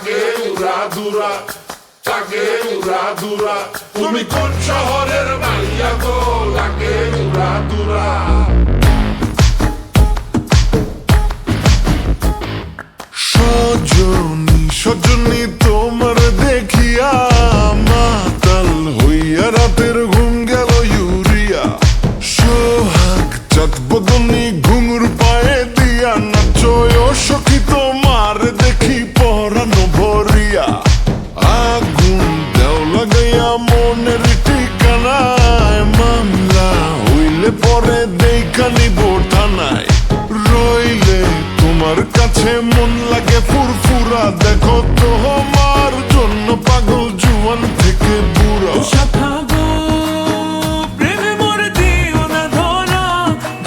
লাগে উড়াধুরা, লাগে উড়াধুরা। তুমি কোন শহরের মাইয়া গো, লাগে উড়াধুরা। সজনী সজনী তোমার দেখিয়া মাতাল হইয়া রাতের ঘুম গেল ইউরিয়া। সোহাগ চাঁদ বদনী ঘুঙুর পায়ে দিয়া নাচয় সখী তোমার দেখি পরানো ভরিয়া। আগুন দেও লাগাইয়া মনের ঠিকানায়, মামলা হইলে পরে দেখা নিব থানায়। রইলে তোমার কাছে মন লাগে ফুরফুরা, দেখো তোমার জন্য পাগল জুয়ান থেকে বুড়া। শাখা গো প্রেমে মোর দিও না ধরা,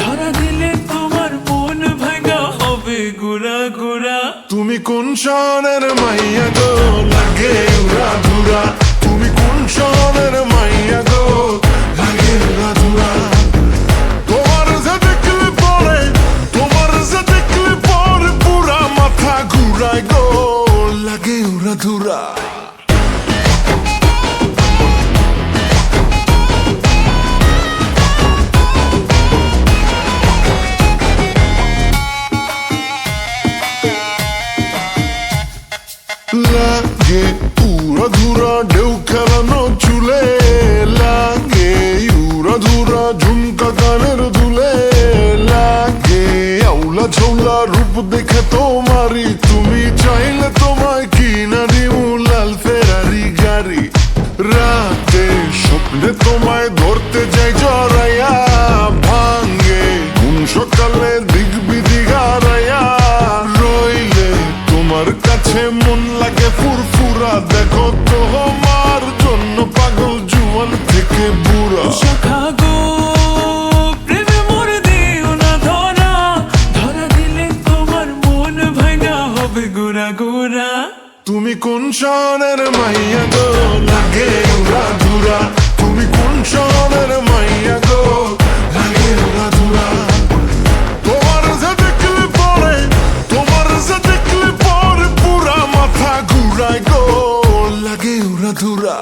ধরা দিলে তোমার মন ভাঙা হবে গুড়া গুড়া। তুমি কোন শহরের মাইয়া গো, লাগে উড়াধুরা। তুমি কোন শহরের মাইয়া গো, লাগে উড়াধুরা। তোমার যে দেখলে পরে, তোমার যে দেখলে পরে পুরা মাথা ঘুরায় গো, লাগে উড়াধুরা। লাগে উড়াধুরা ঢেউ খেলানো চুলে, লাগে উড়াধুরা ঝুমকা কানের দুলে। লাগে আউলা ঝৌলা রূপ দেখে তোমারি, তুমি চাইলে তোমায় কিনা দিমু লাল ফেরারি গাড়ি। রাতে স্বপ্নে তোমায় ধরতে যাই জড়াইয়া, ভাঙ্গে ঘুম সকালে দিক বিধি হারাইয়া। রইলে তোমার কাছে মন লাগে ফুরফুরা, দেখো তোমার জন্য পাগল জুয়ান থেকে বুড়া। শাখা গো প্রেমে মোর দিও না ধরা, ধরা দিলে তোমার মন ভাঙা হবে গুড়া গুড়া। তুমি কোন শহরের মাইয়া গো, লাগে উড়াধুরা। তুমি কোন শহরের মাইয়া গো, লাগে উড়াধুরা। তোমার যে দেখলে পরে, তোমার যে দেখলে পরে পুরা মাথা ঘুরায় গো, লাগে উড়াধুরা।